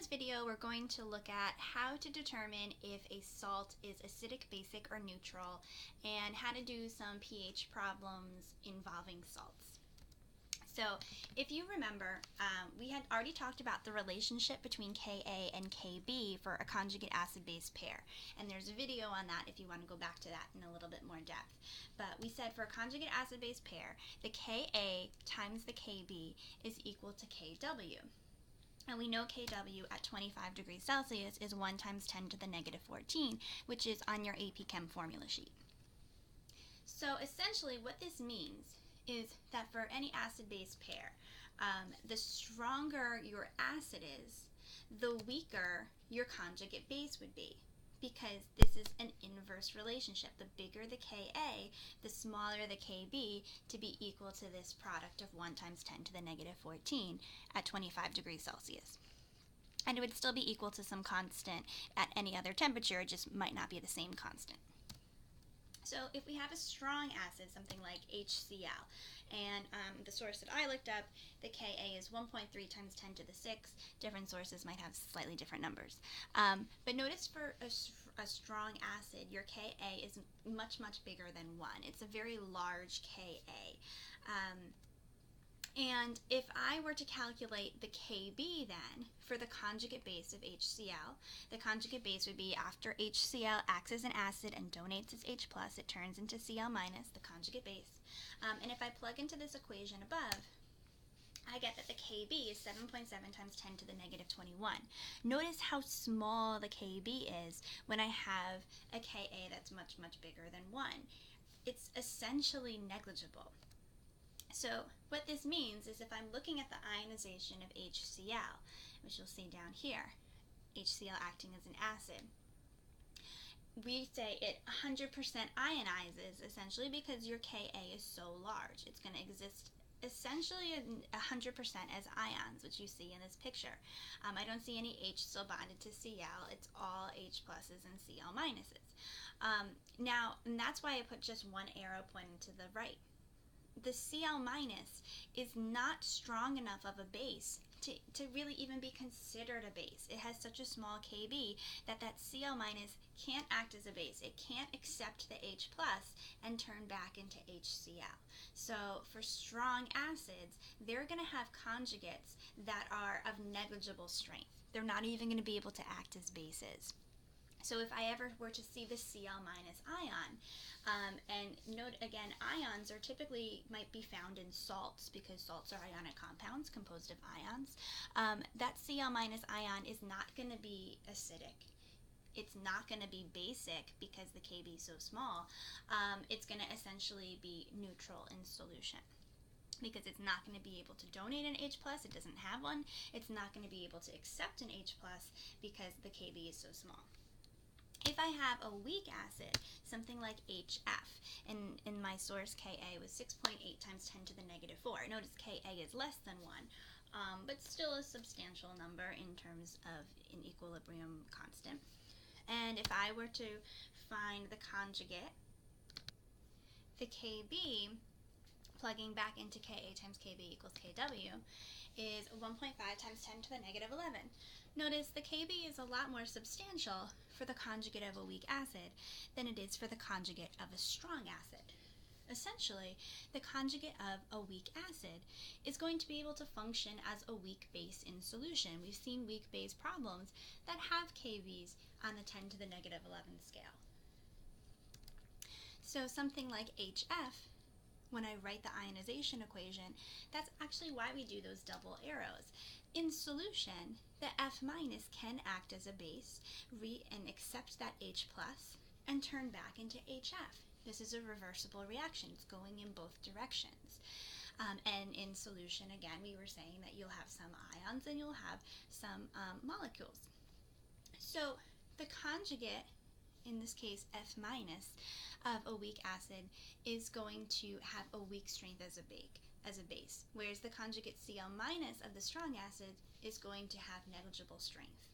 this video, we're going to look at how to determine if a salt is acidic, basic, or neutral, and how to do some pH problems involving salts. So if you remember, we had already talked about the relationship between Ka and Kb for a conjugate acid-base pair. And there's a video on that if you want to go back to that in a little bit more depth. But we said for a conjugate acid-base pair, the Ka times the Kb is equal to Kw. And we know Kw at 25 degrees Celsius is 1 times 10 to the negative 14, which is on your AP Chem formula sheet. So essentially what this means is that for any acid-base pair, the stronger your acid is, the weaker your conjugate base would be, because this is an inverse relationship. The bigger the Ka, the smaller the Kb, to be equal to this product of 1 times 10 to the negative 14 at 25 degrees Celsius. And it would still be equal to some constant at any other temperature, it just might not be the same constant. So if we have a strong acid, something like HCl, and the source that I looked up, the Ka is 1.3 times 10 to the 6. Different sources might have slightly different numbers. But notice for a strong acid, your Ka is much, much bigger than 1. It's a very large Ka. And if I were to calculate the Kb then, for the conjugate base of HCl, the conjugate base would be after HCl acts as an acid and donates its H+, it turns into Cl-, the conjugate base. And if I plug into this equation above, I get that the Kb is 7.7 times 10 to the negative 21. Notice how small the Kb is when I have a Ka that's much, much bigger than 1. It's essentially negligible. So what this means is if I'm looking at the ionization of HCl, which you'll see down here, HCl acting as an acid, we say it 100% ionizes essentially because your Ka is so large. It's going to exist essentially 100% as ions, which you see in this picture. I don't see any H still bonded to Cl. It's all H pluses and Cl minuses. Now, and that's why I put just one arrow pointing to the right. The Cl minus is not strong enough of a base to really even be considered a base. It has such a small Kb that Cl minus can't act as a base. It can't accept the H plus and turn back into HCl. So for strong acids, they're going to have conjugates that are of negligible strength. They're not even going to be able to act as bases. So if I ever were to see the Cl minus ion, and note again, ions are typically might be found in salts because salts are ionic compounds composed of ions. That Cl minus ion is not going to be acidic. It's not going to be basic because the Kb is so small. It's going to essentially be neutral in solution, because it's not going to be able to donate an H+, it doesn't have one. It's not going to be able to accept an H+, because the Kb is so small. If I have a weak acid, something like HF, and in my source Ka was 6.8 times 10 to the negative 4. Notice Ka is less than 1, but still a substantial number in terms of an equilibrium constant. And if I were to find the conjugate, the Kb, plugging back into Ka times Kb equals Kw, is 1.5 times 10 to the negative 11. Notice the Kb is a lot more substantial for the conjugate of a weak acid than it is for the conjugate of a strong acid. Essentially, the conjugate of a weak acid is going to be able to function as a weak base in solution. We've seen weak base problems that have Kb's on the 10 to the negative 11 scale. So something like HF, when I write the ionization equation, that's actually why we do those double arrows. In solution, the F minus can act as a base, and accept that H plus, and turn back into HF. This is a reversible reaction. It's going in both directions. And in solution, again, we were saying that you'll have some ions and you'll have some molecules. So the conjugate, in this case F minus, of a weak acid is going to have a weak strength as a base, whereas the conjugate Cl minus of the strong acid is going to have negligible strength.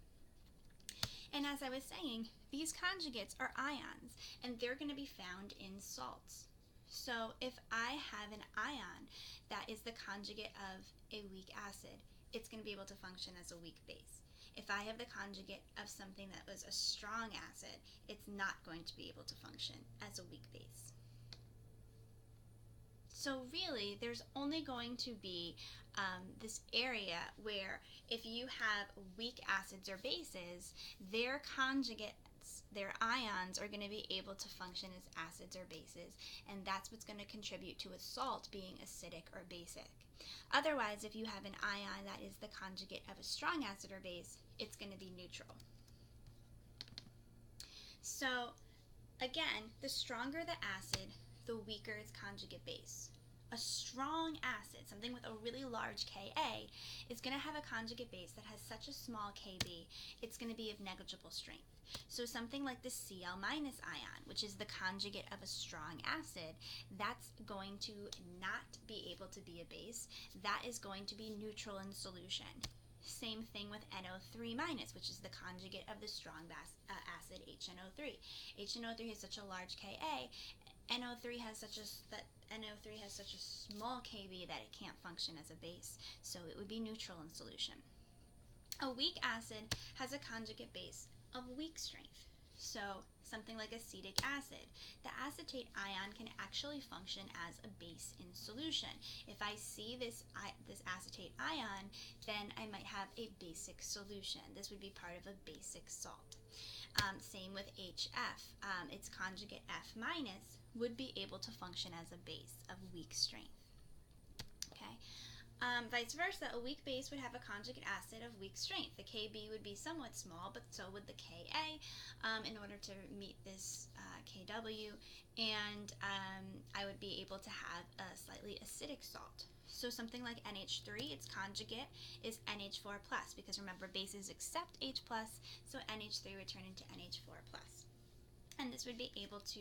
And as I was saying, these conjugates are ions, and they're going to be found in salts. So if I have an ion that is the conjugate of a weak acid, it's going to be able to function as a weak base. If I have the conjugate of something that was a strong acid, it's not going to be able to function as a weak base. So really, there's only going to be this area where if you have weak acids or bases, their conjugates, their ions, are going to be able to function as acids or bases, and that's what's going to contribute to a salt being acidic or basic. Otherwise, if you have an ion that is the conjugate of a strong acid or base, it's going to be neutral. So again, the stronger the acid, the weaker its conjugate base. A strong acid, something with a really large Ka, is going to have a conjugate base that has such a small Kb, it's going to be of negligible strength. So something like the Cl- ion, which is the conjugate of a strong acid, that's going to not be able to be a base. That is going to be neutral in solution. Same thing with NO3-, which is the conjugate of the strong acid HNO3. HNO3 has such a large Ka, NO3 has such a small Kb that it can't function as a base, so it would be neutral in solution. A weak acid has a conjugate base of weak strength. So something like acetic acid, the acetate ion can actually function as a base in solution. If I see this acetate ion, then I might have a basic solution. This would be part of a basic salt. Same with HF. Its conjugate F- would be able to function as a base of weak strength. Okay. Vice versa, a weak base would have a conjugate acid of weak strength. The Kb would be somewhat small, but so would the Ka in order to meet this Kw, and I would be able to have a slightly acidic salt. So something like NH3, its conjugate is NH4+, because remember, bases accept H+, so NH3 would turn into NH4+. And this would be able to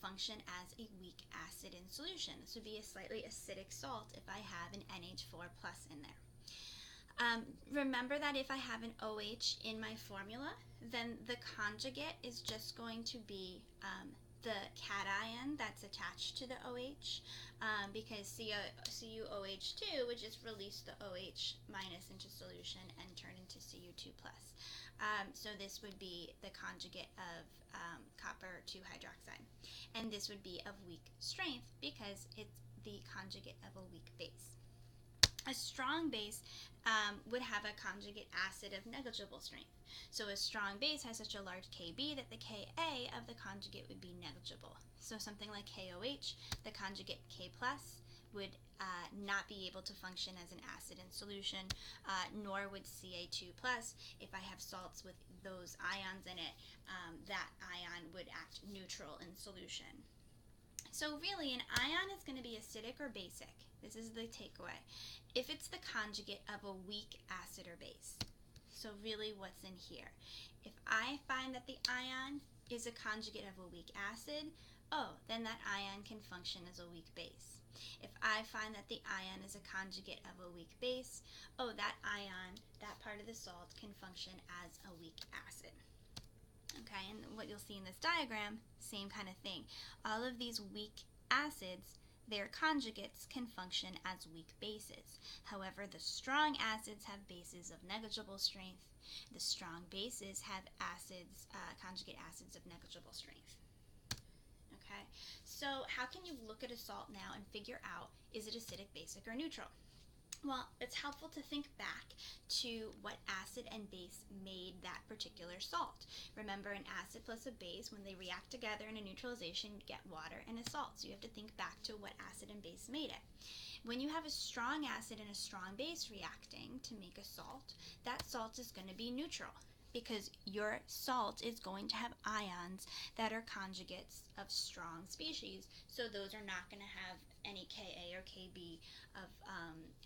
function as a weak acid in solution. This would be a slightly acidic salt if I have an NH4+ in there. Remember that if I have an OH in my formula, then the conjugate is just going to be the cation that's attached to the OH, because CuOH2 would just release the OH- into solution and turn into Cu2+. So this would be the conjugate of copper 2 hydroxide. And this would be of weak strength because it's the conjugate of a weak base. A strong base would have a conjugate acid of negligible strength. So a strong base has such a large Kb that the Ka of the conjugate would be negligible. So something like KOH, the conjugate K+, would not be able to function as an acid in solution, nor would Ca2+. If I have salts with those ions in it, that ion would act neutral in solution. So really, an ion is going to be acidic or basic. This is the takeaway. If it's the conjugate of a weak acid or base. So really, what's in here? If I find that the ion is a conjugate of a weak acid, then that ion can function as a weak base. If I find that the ion is a conjugate of a weak base, that ion, that part of the salt, can function as a weak acid. Okay, and what you'll see in this diagram, same kind of thing. All of these weak acids, their conjugates can function as weak bases. However, the strong acids have bases of negligible strength. The strong bases have acids, conjugate acids of negligible strength. Okay, so how can you look at a salt now and figure out, is it acidic, basic, or neutral? Well, it's helpful to think back to what acid and base made that particular salt. Remember, an acid plus a base, when they react together in a neutralization, you get water and a salt. So you have to think back to what acid and base made it. When you have a strong acid and a strong base reacting to make a salt, that salt is going to be neutral, because your salt is going to have ions that are conjugates of strong species, so those are not going to have any Ka or Kb of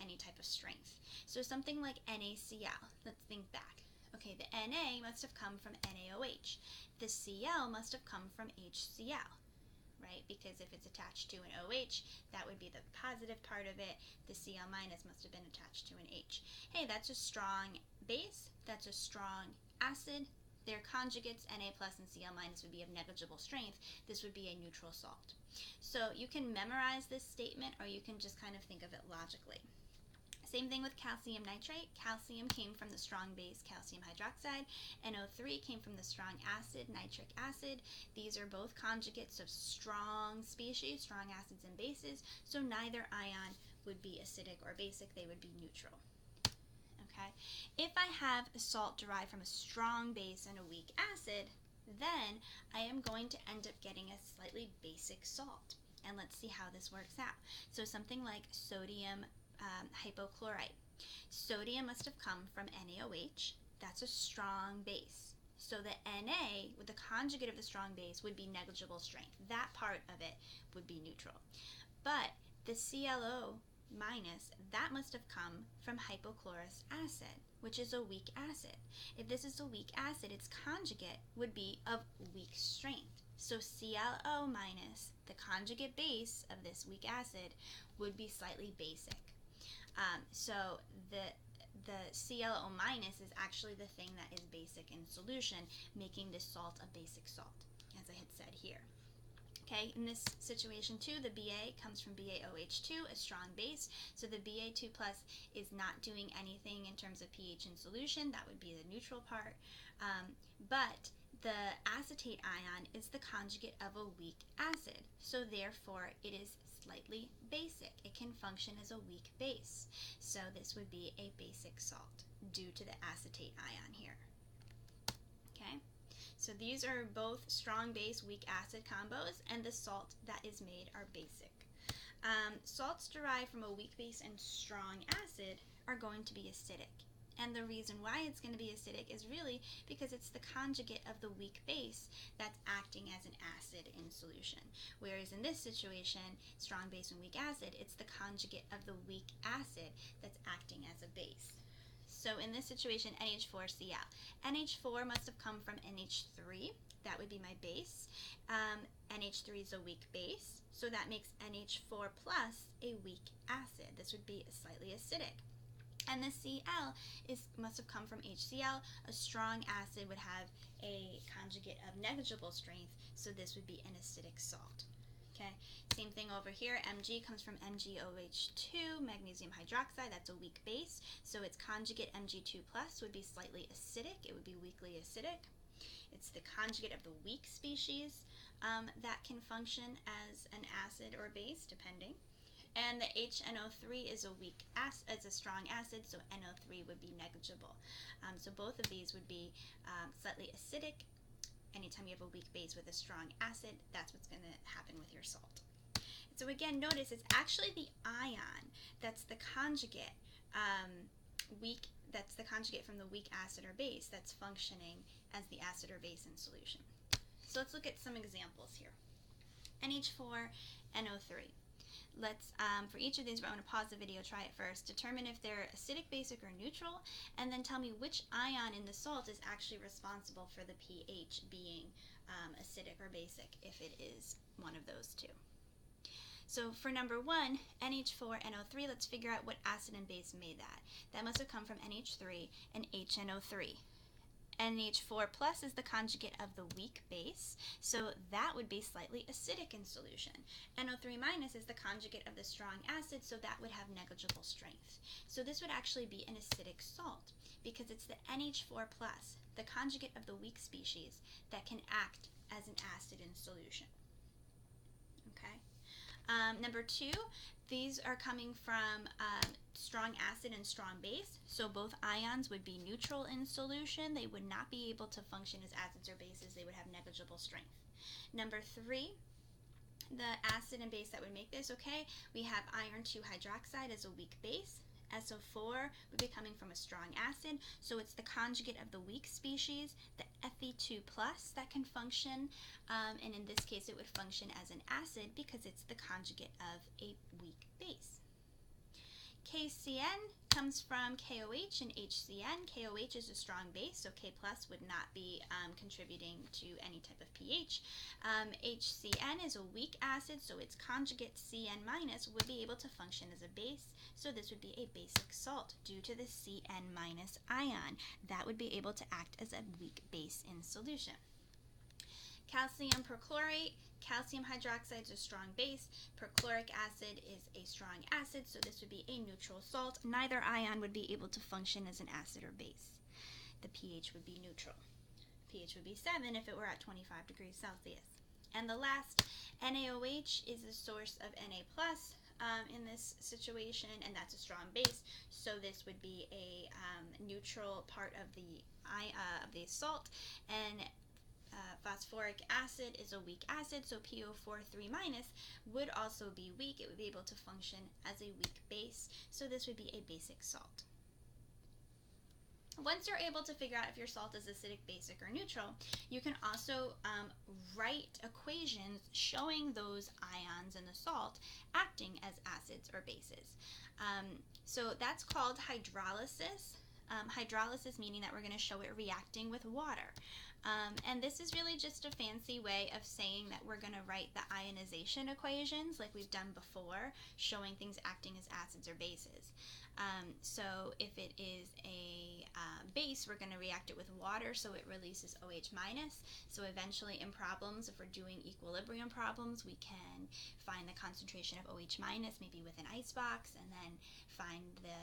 any type of strength. So something like NaCl, let's think back. Okay, the Na must have come from NaOH. The Cl must have come from HCl, right? Because if it's attached to an OH, that would be the positive part of it. The Cl- must have been attached to an H. Hey, that's a strong base, that's a strong acid. Their conjugates, Na+ and Cl- would be of negligible strength. This would be a neutral salt. So you can memorize this statement, or you can just kind of think of it logically. Same thing with calcium nitrate. Calcium came from the strong base calcium hydroxide. NO3 came from the strong acid nitric acid. These are both conjugates of strong species, strong acids and bases, so neither ion would be acidic or basic, they would be neutral. Okay? If I have a salt derived from a strong base and a weak acid, then I am going to end up getting a slightly basic salt. And let's see how this works out. So something like sodium hypochlorite. Sodium must have come from NaOH. That's a strong base. So the Na, with the conjugate of the strong base, would be negligible strength. That part of it would be neutral. But the ClO minus, that must have come from hypochlorous acid, which is a weak acid. If this is a weak acid, its conjugate would be of weak strength. So ClO minus, the conjugate base of this weak acid, would be slightly basic. So the ClO minus is actually the thing that is basic in solution, making this salt a basic salt, as I had said here. Okay, in this situation too, the Ba comes from BaOH2, a strong base, so the Ba2+ is not doing anything in terms of pH in solution. That would be the neutral part. But the acetate ion is the conjugate of a weak acid, so therefore it is slightly basic. It can function as a weak base. So this would be a basic salt due to the acetate ion here. Okay, so these are both strong base, weak acid combos, and the salt that is made are basic. Salts derived from a weak base and strong acid are going to be acidic. And the reason why it's going to be acidic is really because it's the conjugate of the weak base that's acting as an acid in solution. Whereas in this situation, strong base and weak acid, it's the conjugate of the weak acid that's acting as a base. So in this situation, NH4Cl. NH4 must have come from NH3. That would be my base. NH3 is a weak base, so that makes NH4 plus a weak acid. This would be slightly acidic. And the Cl must have come from HCl. A strong acid would have a conjugate of negligible strength, so this would be an acidic salt. Okay, same thing over here. Mg comes from MgOH2, magnesium hydroxide. That's a weak base, so its conjugate Mg2+ would be slightly acidic. It would be weakly acidic. It's the conjugate of the weak species that can function as an acid or base, depending. And the HNO3 is a weak acid, as a strong acid, so NO3 would be negligible. So both of these would be slightly acidic. Anytime you have a weak base with a strong acid, that's what's going to happen with your salt. So again, notice it's actually the ion that's the conjugate, that's the conjugate from the weak acid or base that's functioning as the acid or base in solution. So let's look at some examples here. NH4NO3. Let's, for each of these, we're going to pause the video, try it first, determine if they're acidic, basic, or neutral, and then tell me which ion in the salt is actually responsible for the pH being acidic or basic, if it is one of those two. So for number 1, NH4NO3, let's figure out what acid and base made that. That must have come from NH3 and HNO3. NH4 plus is the conjugate of the weak base, so that would be slightly acidic in solution. NO3 minus is the conjugate of the strong acid, so that would have negligible strength. So this would actually be an acidic salt because it's the NH4 plus, the conjugate of the weak species, that can act as an acid in solution. Okay. Number 2, these are coming from strong acid and strong base, so both ions would be neutral in solution. They would not be able to function as acids or bases. They would have negligible strength. Number 3, the acid and base that would make this, okay, we have iron 2 hydroxide as a weak base. SO4 would be coming from a strong acid, so it's the conjugate of the weak species, the Fe2+, that can function, and in this case it would function as an acid because it's the conjugate of a weak base. KCN comes from KOH and HCN. KOH is a strong base, so K+ would not be contributing to any type of pH. HCN is a weak acid, so its conjugate CN- would be able to function as a base, so this would be a basic salt due to the CN- ion. That would be able to act as a weak base in solution. Calcium perchlorate, calcium hydroxide is a strong base, perchloric acid is a strong acid, so this would be a neutral salt. Neither ion would be able to function as an acid or base. The pH would be neutral. pH would be 7 if it were at 25 degrees Celsius. And the last, NaOH is the source of Na+, in this situation, and that's a strong base, so this would be a neutral part of the salt, and phosphoric acid is a weak acid, so PO4 3- would also be weak. It would be able to function as a weak base, so this would be a basic salt. Once you're able to figure out if your salt is acidic, basic, or neutral, you can also write equations showing those ions in the salt acting as acids or bases. So that's called hydrolysis. Hydrolysis meaning that we're going to show it reacting with water. And this is really just a fancy way of saying that we're going to write the ionization equations like we've done before, showing things acting as acids or bases. So if it is a base, we're going to react it with water, so it releases OH-. So eventually in problems, if we're doing equilibrium problems, we can find the concentration of OH- maybe with an ice box, and then find the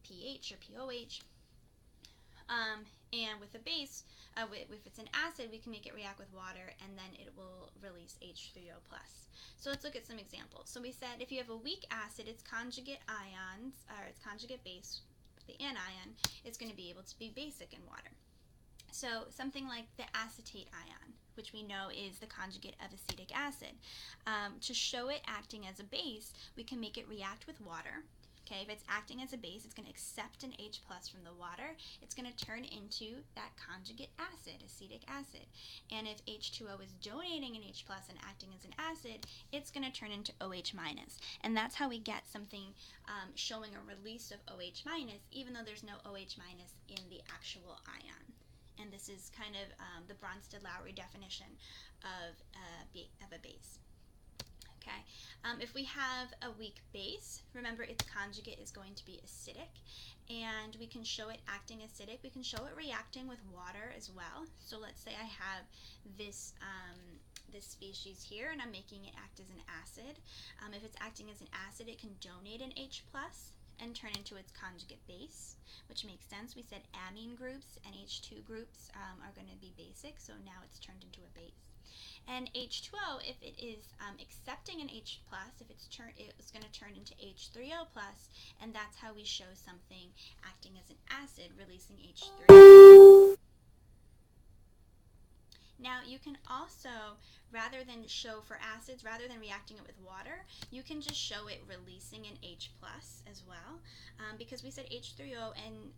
pH or POH. And with a base, if it's an acid, we can make it react with water, and then it will release H3O+. So let's look at some examples. So we said if you have a weak acid, its conjugate ions, or its conjugate base, the anion, is going to be able to be basic in water. So something like the acetate ion, which we know is the conjugate of acetic acid. To show it acting as a base, we can make it react with water. Okay, if it's acting as a base, it's going to accept an H+ from the water. It's going to turn into that conjugate acid, acetic acid. And if H2O is donating an H+ and acting as an acid, it's going to turn into OH-. And that's how we get something showing a release of OH-, even though there's no OH- in the actual ion. And this is kind of the Bronsted-Lowry definition of a base. Okay. If we have a weak base, remember its conjugate is going to be acidic, and we can show it acting acidic. We can show it reacting with water as well. So let's say I have this this species here, and I'm making it act as an acid. If it's acting as an acid, it can donate an H+ and turn into its conjugate base, which makes sense. We said amine groups and H2 groups are going to be basic, so now it's turned into a base. And H2O, if it is accepting an H+, if it's going to turn into H3O+, and that's how we show something acting as an acid, releasing H3O. Now you can also, rather than show for acids, rather than reacting it with water, you can just show it releasing an H+ as well, because we said H3O and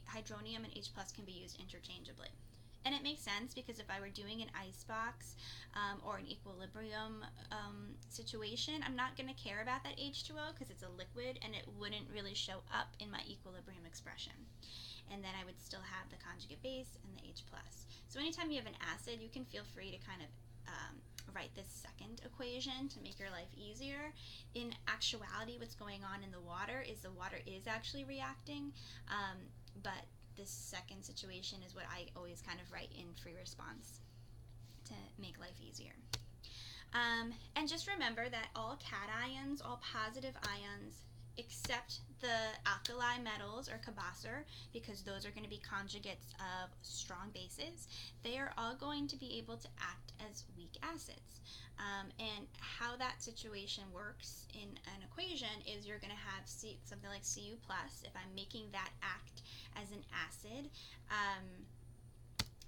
hydronium and H+ can be used interchangeably. And it makes sense because if I were doing an icebox or an equilibrium situation, I'm not going to care about that H2O because it's a liquid and it wouldn't really show up in my equilibrium expression. And then I would still have the conjugate base and the H+. So anytime you have an acid, you can feel free to kind of write this second equation to make your life easier. In actuality, what's going on in the water is actually reacting, but this second situation is what I always kind of write in free response to make life easier. And just remember that all cations, all positive ions, except the alkali metals or Cabasser, because those are going to be conjugates of strong bases, they are all going to be able to act as weak acids. And how that situation works in an equation is you're going to have something like Cu+. If I'm making that act as an acid,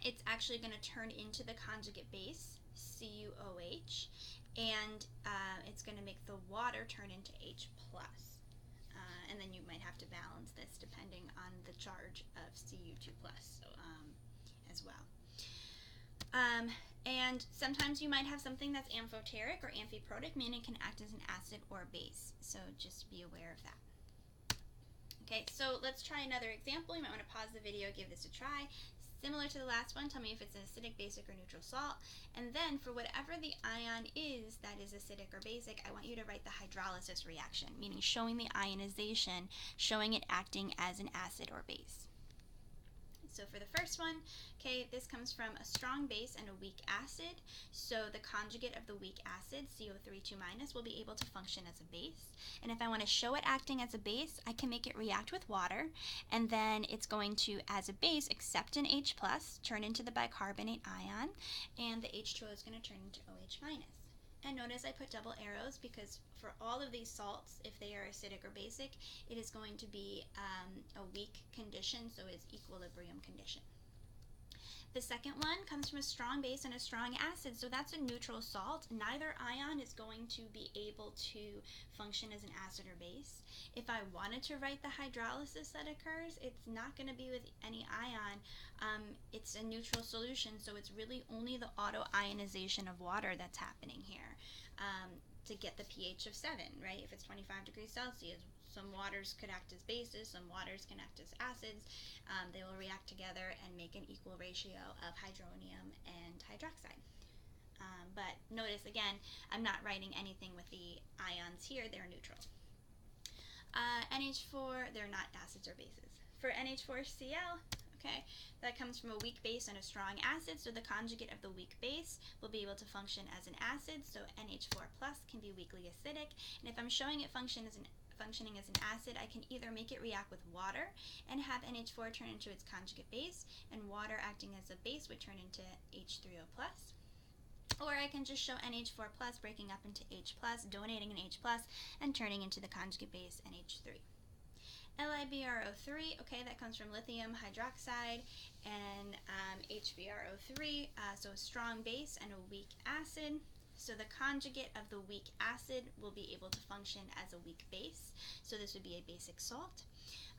it's actually going to turn into the conjugate base, CuOH, and it's going to make the water turn into H+. And then you might have to balance this depending on the charge of Cu2+, as well. And sometimes you might have something that's amphoteric or amphiprotic, meaning it can act as an acid or base. So just be aware of that. Okay, so let's try another example. You might want to pause the video, give this a try. Similar to the last one, tell me if it's an acidic, basic, or neutral salt. And then for whatever the ion is that is acidic or basic, I want you to write the hydrolysis reaction, meaning showing the ionization, showing it acting as an acid or base. So So for the first one, okay, this comes from a strong base and a weak acid. So the conjugate of the weak acid, CO3 2-, will be able to function as a base. And if I want to show it acting as a base, I can make it react with water, and then it's going to, as a base, accept an H+, turn into the bicarbonate ion, and the H2O is going to turn into OH-. And notice I put double arrows because for all of these salts, if they are acidic or basic, it is going to be a weak condition, so it's equilibrium condition. The second one comes from a strong base and a strong acid, so that's a neutral salt. Neither ion is going to be able to function as an acid or base. If I wanted to write the hydrolysis that occurs, it's not going to be with any ion. It's a neutral solution, so it's really only the auto-ionization of water that's happening here to get the pH of 7, right? If it's 25 degrees Celsius, some waters could act as bases, some waters can act as acids. They will react together and make an equal ratio of hydronium and hydroxide. But notice again, I'm not writing anything with the ions here, they're neutral. NH4, they're not acids or bases. For NH4Cl, okay, that comes from a weak base and a strong acid, so the conjugate of the weak base will be able to function as an acid, so NH4+ can be weakly acidic, and if I'm showing it functioning as an acid, I can either make it react with water and have NH4 turn into its conjugate base, and water acting as a base would turn into H3O+. Or I can just show NH4+ breaking up into H+, donating an H+, and turning into the conjugate base NH3. LiBrO3, okay, that comes from lithium hydroxide and HBrO3, so a strong base and a weak acid. So the conjugate of the weak acid will be able to function as a weak base, so this would be a basic salt.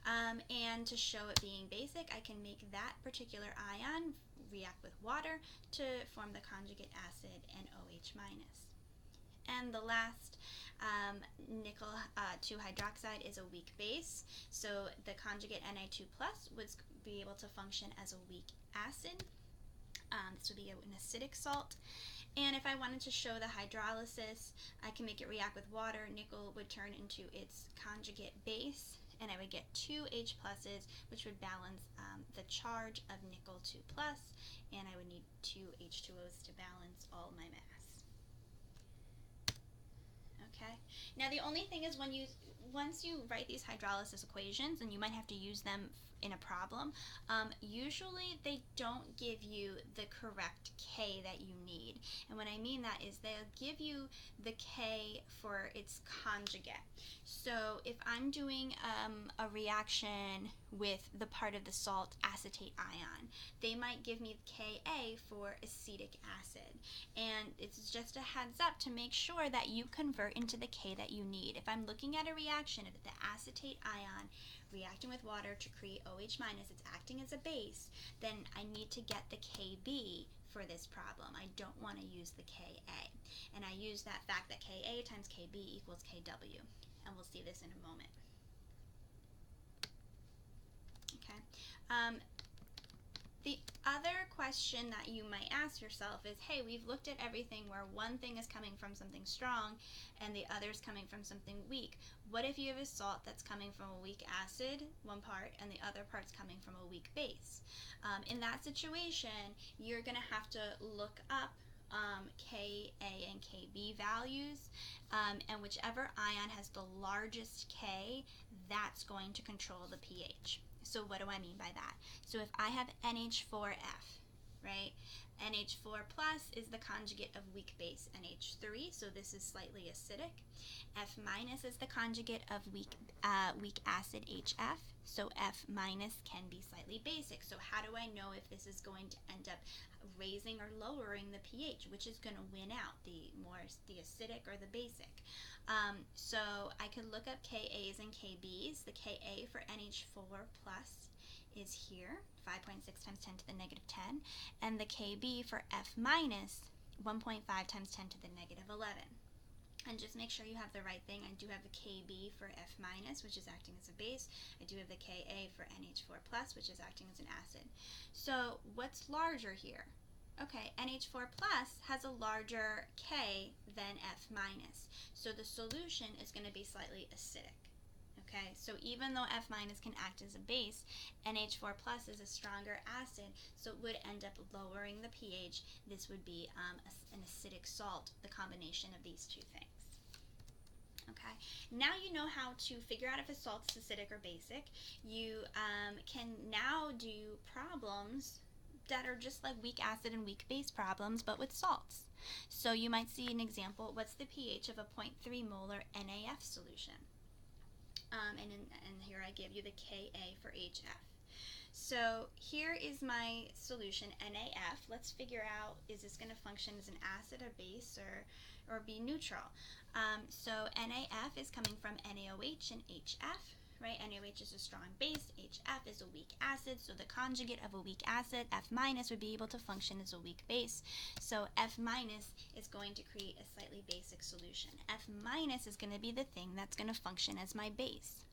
And to show it being basic, I can make that particular ion react with water to form the conjugate acid and OH-. And the last, nickel 2 hydroxide is a weak base, so the conjugate Ni2+ would be able to function as a weak acid. This would be an acidic salt. And if I wanted to show the hydrolysis, I can make it react with water. Nickel would turn into its conjugate base, and I would get 2 H+, which would balance the charge of nickel 2+, and I would need 2 H2Os to balance all my mass. Okay. Now the only thing is once you write these hydrolysis equations, and you might have to use them in a problem, usually they don't give you the correct K that you need. And what I mean that is they'll give you the K for its conjugate. So if I'm doing a reaction with the part of the salt acetate ion, they might give me Ka for acetic acid. And it's just a heads up to make sure that you convert into the K that you need. If I'm looking at a reaction of the acetate ion reacting with water to create OH-, it's acting as a base, then I need to get the Kb for this problem. I don't want to use the Ka. And I use that fact that Ka times Kb equals Kw. And we'll see this in a moment. Okay. The other question that you might ask yourself is, hey, we've looked at everything where one thing is coming from something strong and the other is coming from something weak. What if you have a salt that's coming from a weak acid, one part, and the other part's coming from a weak base? In that situation, you're going to have to look up Ka and Kb values, and whichever ion has the largest K, that's going to control the pH. So what do I mean by that? So if I have NH4F, right? NH4+ is the conjugate of weak base NH3, so this is slightly acidic. F- is the conjugate of weak acid HF, so F- can be slightly basic. So how do I know if this is going to end up raising or lowering the pH, which is going to win out, the acidic or the basic? So I could look up Kas and Kbs. The Ka for NH4+ is here, 5.6 times 10 to the negative 10, and the Kb for F-, 1.5 times 10 to the negative 11. And just make sure you have the right thing. I do have the Kb for F-, which is acting as a base. I do have the Ka for NH4+, which is acting as an acid. So what's larger here? Okay, NH4+ has a larger K than F-, so the solution is going to be slightly acidic. Okay, so even though F minus can act as a base, NH4 plus is a stronger acid, so it would end up lowering the pH. This would be an acidic salt, the combination of these two things. Okay, now you know how to figure out if a salt's acidic or basic. You can now do problems that are just like weak acid and weak base problems, but with salts. So you might see an example, what's the pH of a 0.3 molar NaF solution? And here I give you the Ka for HF. So here is my solution, NaF. Let's figure out, is this going to function as an acid, a base, or be neutral? So NaF is coming from NaOH and HF, right? NaOH is a strong base, HF is a weak acid, so the conjugate of a weak acid, F minus, would be able to function as a weak base. So F minus is going to create a slightly basic solution. F minus is going to be the thing that's going to function as my base.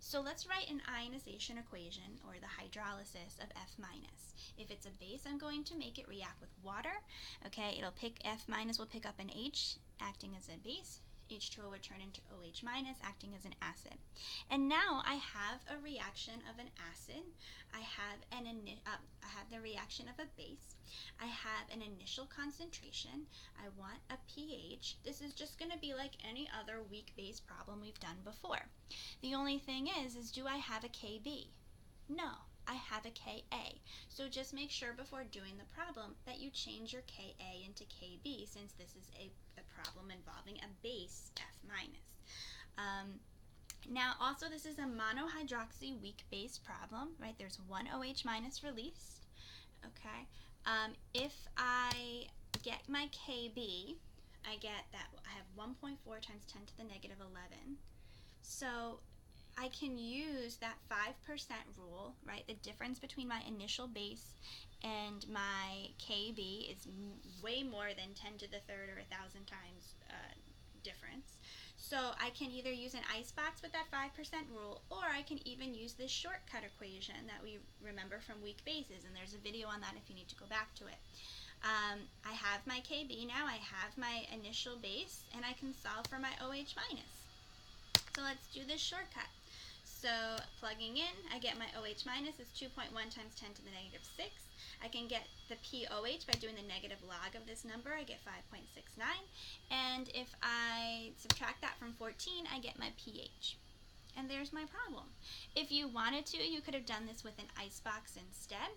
So let's write an ionization equation, or the hydrolysis of F minus. If it's a base, I'm going to make it react with water. Okay, F minus will pick up an H, acting as a base. H2O would turn into OH minus, acting as an acid. And now I have a reaction of an acid. I have the reaction of a base. I have an initial concentration. I want a pH. This is just going to be like any other weak base problem we've done before. The only thing is do I have a Kb? No, I have a Ka. So just make sure before doing the problem that you change your Ka into Kb, since this is a problem involving a base, F minus. Now also this is a monohydroxy weak base problem, right? There's one OH minus released, okay? If I get my Kb, I get that I have 1.4 times 10 to the negative 11. So I can use that 5% rule, right? The difference between my initial base and my Kb is way more than 10 to the third or 1,000 times difference. So I can either use an icebox with that 5% rule, or I can even use this shortcut equation that we remember from weak bases, and there's a video on that if you need to go back to it. I have my Kb now, I have my initial base, and I can solve for my OH minus. So let's do this shortcut. So plugging in, I get my OH minus is 2.1 times 10 to the negative 6. I can get the POH by doing the negative log of this number. I get 5.69. And if I subtract that from 14, I get my pH. And there's my problem. If you wanted to, you could have done this with an icebox instead.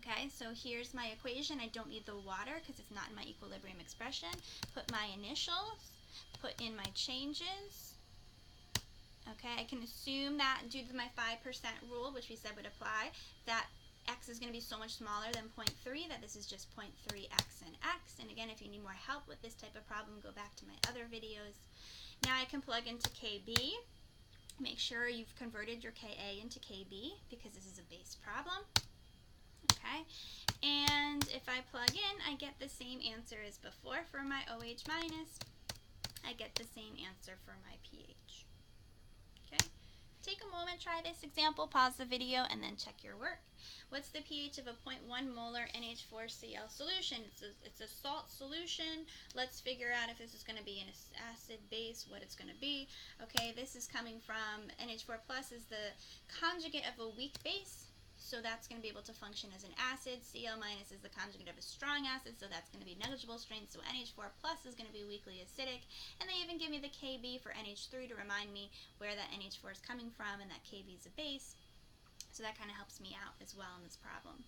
Okay, so here's my equation. I don't need the water because it's not in my equilibrium expression. Put my initials, put in my changes. Okay, I can assume that due to my 5% rule, which we said would apply, that x is going to be so much smaller than 0.3 that this is just 0.3x and x. And again, if you need more help with this type of problem, go back to my other videos. Now I can plug into Kb. Make sure you've converted your Ka into Kb because this is a base problem. Okay, and if I plug in, I get the same answer as before for my OH minus. I get the same answer for my pH. Okay, take a moment, try this example, pause the video, and then check your work. What's the pH of a 0.1 molar NH4Cl solution? It's a salt solution. Let's figure out if this is going to be an acid base, what it's going to be. Okay, this is coming from NH4 plus is the conjugate of a weak base. So that's going to be able to function as an acid. Cl minus is the conjugate of a strong acid, so that's going to be negligible strength. So NH4 plus is going to be weakly acidic. And they even give me the Kb for NH3 to remind me where that NH4 is coming from, and that Kb is a base. So that kind of helps me out as well in this problem.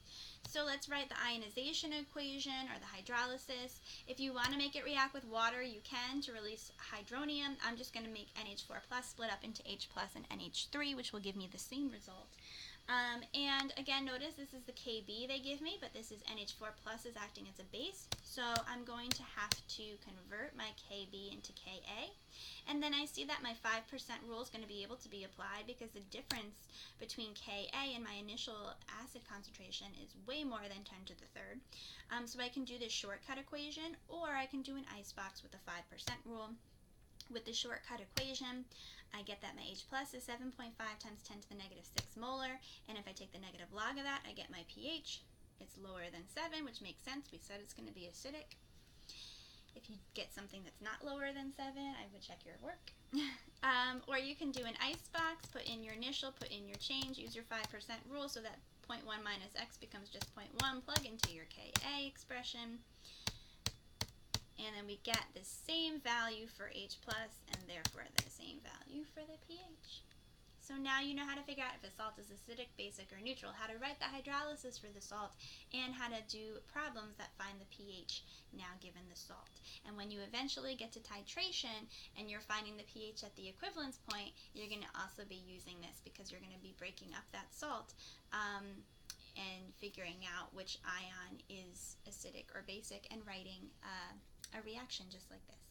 So let's write the ionization equation, or the hydrolysis. If you want to make it react with water, you can to release hydronium. I'm just going to make NH4 plus split up into H plus and NH3, which will give me the same result. And again, notice this is the Kb they give me, but this is NH4 plus is acting as a base. So I'm going to have to convert my Kb into Ka. And then I see that my 5% rule is going to be able to be applied because the difference between Ka and my initial acid concentration is way more than 10 to the third. So I can do this shortcut equation, or I can do an icebox with the 5% rule. With the shortcut equation, I get that my H plus is 7.5 times 10 to the negative 6 molar, and if I take the negative log of that, I get my pH. It's lower than 7, which makes sense. We said it's going to be acidic. If you get something that's not lower than 7, I would check your work. Or you can do an icebox, put in your initial, put in your change, use your 5% rule so that 0.1 minus x becomes just 0.1, plug into your Ka expression, and then we get the same value for H plus and therefore the same value for the pH. So now you know how to figure out if a salt is acidic, basic, or neutral, how to write the hydrolysis for the salt, and how to do problems that find the pH now given the salt. And when you eventually get to titration and you're finding the pH at the equivalence point, you're going to also be using this because you're going to be breaking up that salt and figuring out which ion is acidic or basic and writing a reaction just like this.